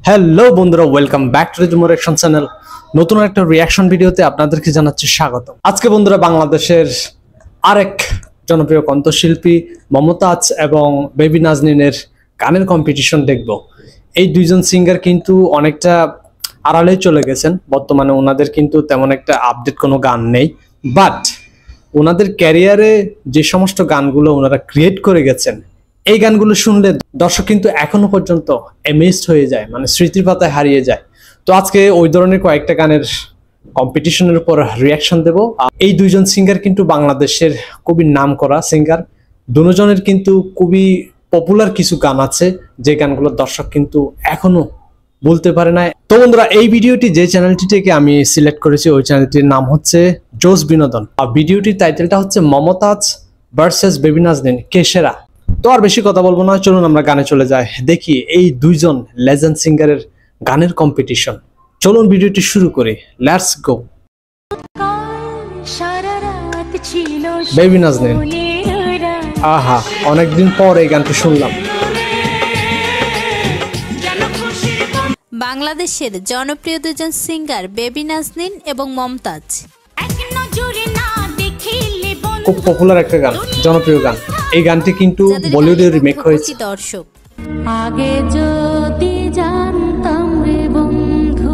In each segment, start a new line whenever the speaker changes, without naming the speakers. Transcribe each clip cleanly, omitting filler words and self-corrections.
Hello বন্ধুরা, welcome back to the মোরেকশন channel. নতুন একটা রিয়াকশন ভিডিওতে আপনাদেরকে জানাচ্ছি স্বাগত। আজকে বন্ধুরা বাংলাদেশের আরেক জনপ্রিয় কণ্ঠশিল্পী মমতাজ এবং বেবি নাজনীনের গানের কম্পিটিশন দেখব। এই দুইজন সিঙ্গার কিন্তু অনেকটা আড়ালে চলে গেছেন, বর্তমানে ওনাদের কিন্তু তেমন একটা আপডেট কোনো গান নেই। বাট ওনাদের ক্যারিয়ারে যে সমস্ত গানগুলো ওনারা ক্রিয়েট করে গেছেন, এই গানগুলো শুনলে দর্শক কিন্তু এখনো পর্যন্ত অ্যামেজড হয়ে যায়, মানে স্মৃতির পাতায় হারিয়ে যায়। তো আজকে ওই ধরনের কয়েকটা গানের কম্পিটিশনের উপর রিয়াকশন দেব। এই দুইজন সিঙ্গার কিন্তু বাংলাদেশের খুবই নামকরা সিঙ্গার। দুজনের কিন্তু খুবই পপুলার কিছু গান আছে, যে গানগুলো দর্শক কিন্তু এখনো বলতে পারে না। তো বন্ধুরা, এই ভিডিওটি যে চ্যানেলটি থেকে আমি সিলেক্ট করেছি, ওই চ্যানেলটির নাম হচ্ছে জোস বিনোদন। আর ভিডিওটির টাইটেলটা হচ্ছে মমতাজ ভার্সেস বেবি নাজনীন, কে সেরা। তো আর বেশি কথা বলবো না, চলুন আমরা গানে চলে যাই, দেখি এই দুইজন লেজেন্ড সিঙ্গারের গানের কম্পিটিশন। চলুন ভিডিওটি শুরু করি, লেটস গো। বেবি নাজনীন, আহা, অনেকদিন পর এই গানটি শুনলাম।
বাংলাদেশের জনপ্রিয় দুজন সিঙ্গার বেবি নাজনীন এবং মমতাজ।
খুব পপুলার একটা গান, জনপ্রিয় গান। এই গানটি কিন্তু বলিউডে রিমেক হয়েছে।
দর্শক আগে যদি জানতাম রে বন্ধু,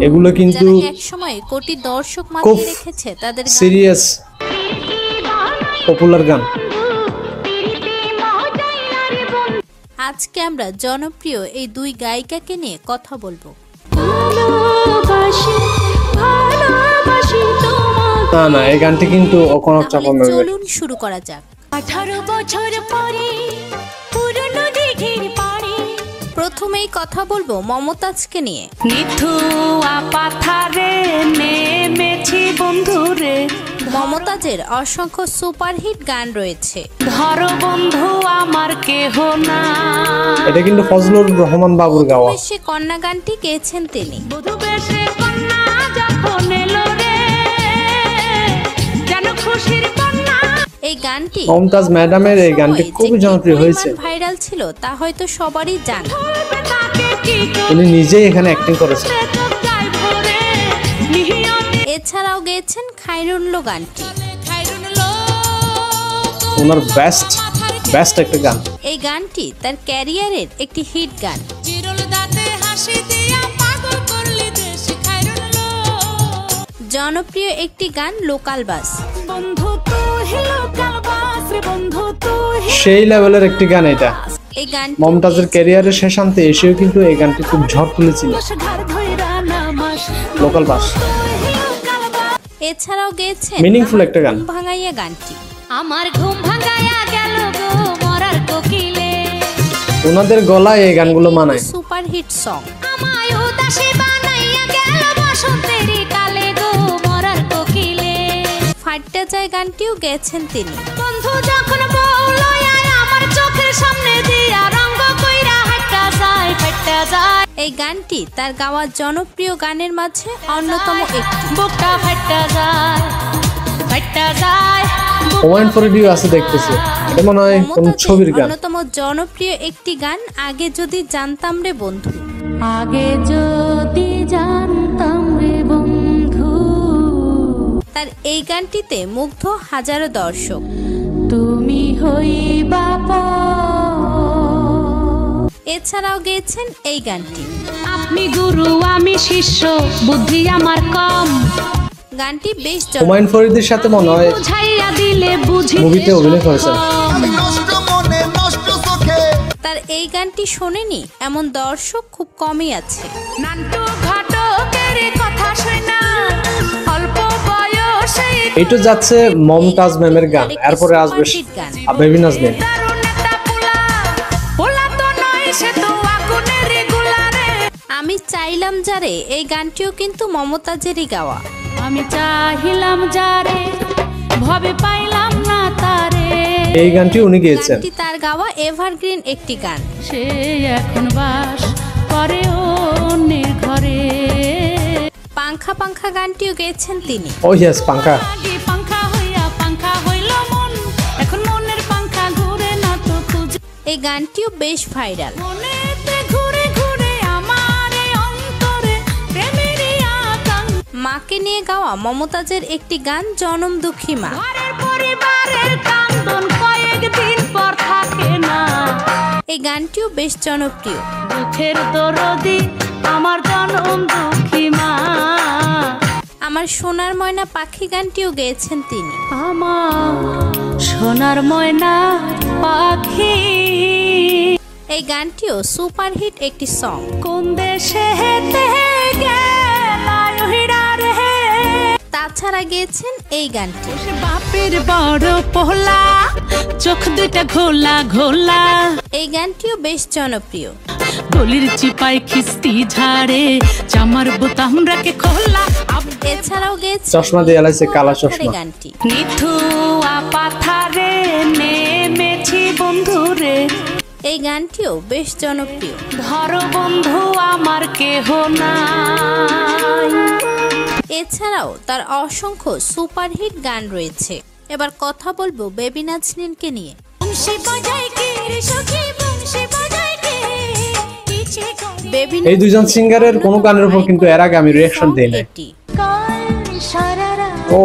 এগুলো কিন্তু
এক সময় কোটি দর্শক মাতিয়ে রেখেছে তাদের
সিরিয়াস পপুলার গান।
আজকে আমরা জনপ্রিয় এই দুই গায়িকাকে নিয়ে কথা বলবো।
না না, এই গানটি কিন্তু
চলুন শুরু করা যাক। 18 বছর পরে পুরনো দিঘির পাড়ে প্রথমেই কথা বলবো মমতাজকে নিয়ে। মমতাজের অসংখ্য সুপারহিট গান রয়েছে। ধরো বন্ধু আমার কেহ না,
এটা কিন্তু ফজলুর রহমান বাবুর গাওয়া।
সে কন্যা গানটি গেয়েছেন তিনি। এই গানটি
মমতাজ ম্যাডামের এই গানটি খুবই জনপ্রিয় হয়েছে,
ভাইরাল ছিল তা হয়তো সবারই জানা।
উনি নিজেই এখানে অ্যাক্টিং করেছেন।
এছাড়াও গেয়েছেন খায়রুল্লো গানটি,
ওনার বেস্ট একটা গান।
এই গানটি তার ক্যারিয়ারের একটি হিট গান। জনপ্রিয় একটি গান লোকাল বাস,
সেই লেভেলের একটি গান এটা।
এই গান
মমতাজের ক্যারিয়ারের শেষান্তে এসেও কিন্তু এই গানটি খুব ঝড় তুলেছিল, লোকাল বাস।
এছাড়াও গেয়েছেন
মিনিংফুল একটা গান,
ভাঙাইয়া গানটি। আমার ঘুম ভাঙাইয়া গেল গো মরার কোকিলে,
ওনাদের গলায় এই গানগুলো মানায়।
Super hit song. আমায় উদাসী বানাইয়া গেল বসন্তেরি কালে গো মরার কোকিলে। ফাটটা যায় গানটিও গেয়েছেন তিনি। বন্ধু যখন বলয় আমার চোখের সামনে দিয়া রঙ্গ কইরা হাঁটা যায় ফাটটা যায়। এই গানটি তার গাওয়া জনপ্রিয় গানের মাঝে অন্যতম একটি। বুকটা ফাটটা যায় ফাটটা যায়।
কমেন্ট করে দিও আছে দেখতেছি, এটা মনে হয় কোন ছবির গান।
অন্যতম জনপ্রিয় একটি গান আগে যদি জানতাম রে বন্ধু। আগে যদি জানতাম রে বন্ধু, তার এই গানটিতে মুগ্ধ হাজারো দর্শক। তুমি হইবা এছাড়াও গেয়েছেন এই গানটি। আপনি গুরু আমি শিষ্য বুদ্ধি আমার কম। গানটি বেশ
হুমায়ুন ফরিদের সাথে মনে হয় মুভিতে অভিনয় করেছেন।
তার এই গানটি শোনেনি এমন দর্শক খুব কমই আছে।
এইটা যাচ্ছে মমতাজ ম্যামের গান, এরপরে আসবে বেবি নাজনীন।
আমি চাইলাম যারে, এই গানটিও কিন্তু মমতাজেরই গাওয়া। আমি চাইলাম যারে ভবে পাইলাম না তারে,
এই গানটি উনি গেয়েছেন।
গানটি তার গাওয়া এভারগ্রিন একটি গান। সে এখন বাস করে অন্যের ঘরে। পাংখা পাংখা গানটিও গেয়েছেন তিনি।
ও ইয়েস, পাংখা।
পাংখা হইয়া পাংখা হইল মন, এখন মনের পাংখা ঘুরে না তো। এই গানটিও বেশ ভাইরাল। মনেতে ঘুরে ঘুরে আমার নিয়ে গাওয়া মমতাজের একটি গান জনম দুঃখী মা। এই গানটিও বেশ জনপ্রিয়।
দুঃখের দরদি আমার জনম দুঃখী মা,
আমার সোনার ময়না পাখি গানটিও গেয়েছেন তিনি।
আমার সোনার ময়না পাখি।
এই গানটিও সুপারহিট একটি সং।
কোন দেশে হেতে গেলায় হিরা রে,
তাছাড়া গেয়েছেন এই গানটি।
বাপের বড় পোলা, চোখ দুইটা ঘোলা ঘোলা।
এই গানটিও বেশ জনপ্রিয়।
গলির চিপাই খিস্তি ঝাড়ে, জামার বোতাম রাখে খোলা।
এছাড়াও গেয়েছেন
চশমা দিয়ে এলাইছে কালা চশমা।
গানটি।
নিথুয়া পাথারে নেমেছি বন্ধুরে,
এই গানটিও বেশ জনপ্রিয়।
ধরো বন্ধু আমার কেহ নাই।
এছাড়াও তার অসংখ্য সুপারহিট গান রয়েছে। এবার কথা বলবো বেবি নাজনীনকে নিয়ে। বেবি
এই দুজন সিঙ্গারের কোনো গানের উপর কিন্তু এর আগে আমি রিঅ্যাকশন দেই না। ও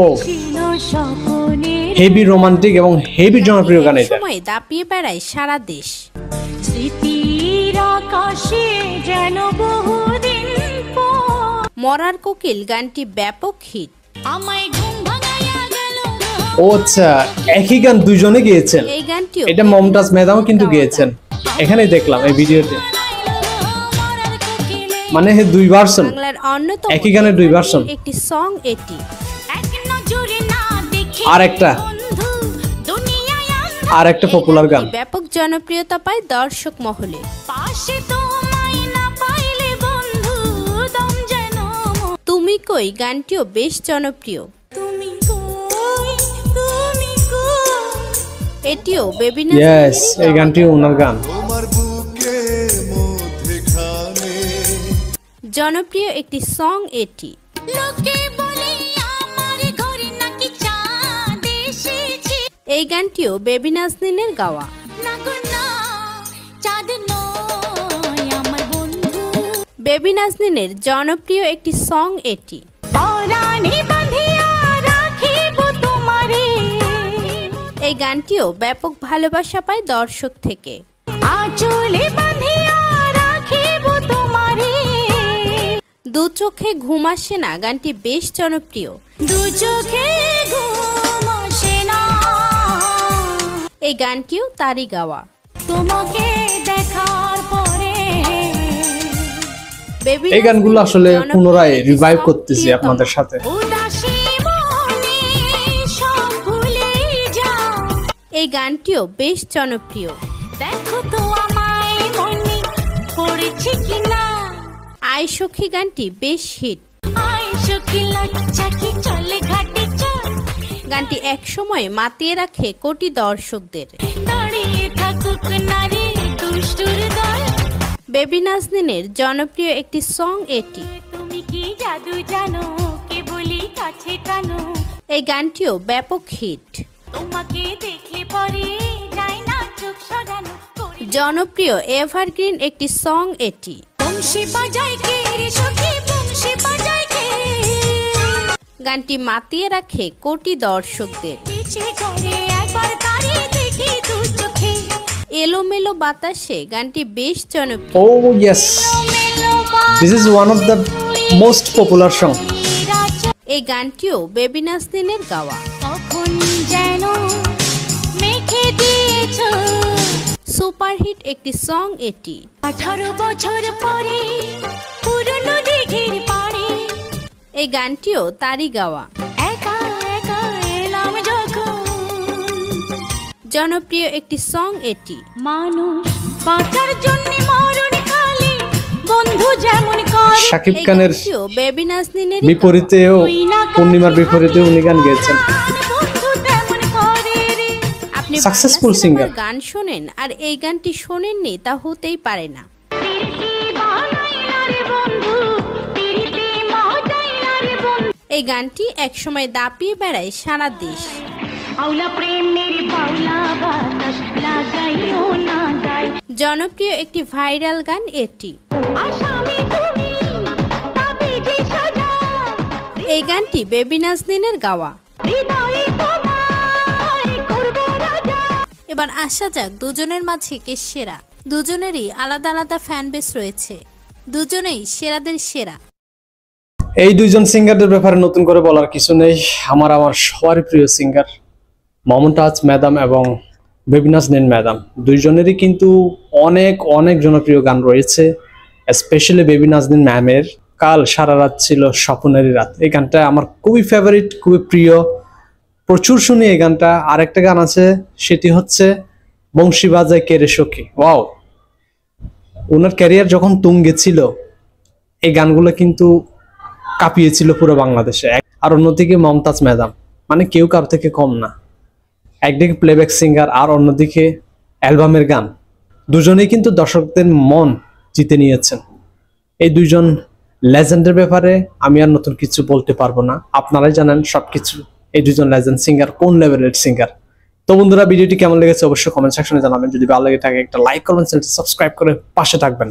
হেভি রোমান্টিক এবং হেভি জনপ্রিয় গান এটা।
সময় দাপিয়ে বেড়ায় সারা দেশ। মরার কোকিল গানটি ব্যাপক হিট।
ও আচ্ছা, একই গান দুইজনে গেয়েছেন।
এই গানটিও
এটা মমতাজ ম্যাডামও কিন্তু গেয়েছেন। এখানেই দেখলাম এই ভিডিওতে, মানে দুই ভার্সন,
বাংলার অন্যতম
একই গানের দুই ভার্সন।
একটি সং এটি।
আর একটা পপুলার গান।
ব্যাপক জনপ্রিয়তা পায় দর্শক মহলে। তুমি কই গানটিও বেশ জনপ্রিয়। এটিও বেবি
ইয়েস, এই গানটিও ওনার গান।
জনপ্রিয় একটি সং এটি। এই গানটিও বেবি নাজনীনের গাওয়া। বেবি নাজনীনের জনপ্রিয় একটি সং এটি। এই গানটিও ব্যাপক ভালোবাসা পায় দর্শক থেকে। দু চোখে ঘুম আসে না গানটি বেশ জনপ্রিয়। এই গানটিও তারই গাওয়া।
তোমাকে দেখার পরে
বেবি
এই গানগুলো আসলে
নাজনীনের
পুনরায়
জনপ্রিয়
রিভাইভ
একটি
করতেছি
song
আপনাদের সাথে।
উদাসী মনে সব ভুলে যাও।
এই গানটিও বেশ জনপ্রিয়।
দেখো তো আমায় মনে পড়েছে কিনা,
আই সখী গানটি বেশ হিট।
আয় সখিলা চাকি চলে ঘাটে চল,
গানটি একসময় মাতিয়ে রাখে কোটি দর্শকদের।
দাঁড়িয়ে থাকুক নারী দুষ্টুর দল।
বেবি নাজনীনের জনপ্রিয় একটি সং এটি।
তুমি কি জাদু জানো, কে বলি কাছে টানো,
এই গানটিও ব্যাপক হিট।
তোমাকে দেখে পরে যায় না চোখ সরানো।
জনপ্রিয় এভারগ্রিন একটি সং এটি।
বংশী বাজায় কে রে সখী, বংশী বাজায় কে,
গানটি মাতিয়ে রাখে কোটি দর্শকদের।
ইচ্ছে করে একবার তাড়িয়ে দেখি দু চোখে।
এলোমেলো বাতাসে গানটি বেশ জনপ্রিয়।
Oh yes, this is one of the most popular song.
এই গানটিও বেবি নাজনীনের গাওয়া।
কখন যেন মেখে দিয়েছ
সুপারহিট একটি সং এটি।
18 বছর পরে পুরনো দিঘির পাড়ে,
এই গানটিও তারই গাওয়া।
একা একা এলাম যখন,
জনপ্রিয় একটি সং এটি।
মানুষ বাঁচার জন্য মরণ কালে বন্ধু যেমন করে।
শাকিব
এই
খানের
গানটিও বেবি নাজনীনের
বিপরীতেও, পূর্ণিমার বিপরীতেও উনি গান গেয়েছেন।
বন্ধু তেমন করে রে।
আপনি
Successful
বাংলা
singer.
সিনেমার গান শোনেন আর এই গানটি শোনেননি, তা হতেই পারে না।
তিরকি বানাইলা রে বন্ধু, তিরকি মজাইলা রে বন্ধু।
এই গানটি একসময় দাপিয়ে বেড়ায় সারা দেশ।
আউলা প্রেমের বাউলা বাতাস লাগাইও না গায়।
জনপ্রিয় একটি ভাইরাল গান এটি।
আসামি তুমি তাবিজে সাজা।
এই গানটি বেবি নাজনীনের গাওয়া। এবার আসা যাক দুজনের মাঝে কে সেরা। দুজনেরই আলাদা আলাদা ফ্যান বেস রয়েছে, দুজনেই সেরাদের সেরা।
এই দুইজন সিঙ্গারদের ব্যাপারে নতুন করে বলার কিছু নেই। আমার সবারই প্রিয় সিঙ্গার মমতাজ ম্যাডাম এবং বেবি নাজনীন ম্যাডাম, দুইজনেরই কিন্তু অনেক অনেক জনপ্রিয় গান রয়েছে। স্পেশালি বেবি নাজনীন ম্যামের কাল সারা রাত ছিল স্বপ্নেরই রাত, এই গানটা আমার খুবই ফেভারিট, খুবই প্রিয়, প্রচুর শুনি এই গানটা। আরেকটা গান আছে, সেটি হচ্ছে বংশী বাজায় কেরে সখী। ওয়াও, ওনার ক্যারিয়ার যখন তুঙ্গে ছিল এই গানগুলো কিন্তু কাঁপিয়েছিল পুরো বাংলাদেশে। আর অন্যদিকে মমতাজ ম্যাডাম, মানে কেউ কার থেকে কম না। একদিকে প্লেব্যাক সিঙ্গার আর অন্যদিকে অ্যালবামের গান, দুজনেই কিন্তু দর্শকদের মন জিতে নিয়েছেন। এই দুইজন লেজেন্ডের ব্যাপারে আমি আর নতুন কিছু বলতে পারবো না, আপনারাই জানেন সবকিছু। এই দুজন লেজেন্ড সিঙ্গার কোন লেভেলের সিঙ্গার। তো বন্ধুরা, ভিডিওটি কেমন লেগেছে অবশ্যই কমেন্ট সেকশনে জানাবেন। যদি ভালো লেগে থাকে একটা লাইক করবেন, চ্যানেলটি সাবস্ক্রাইব করে পাশে থাকবেন।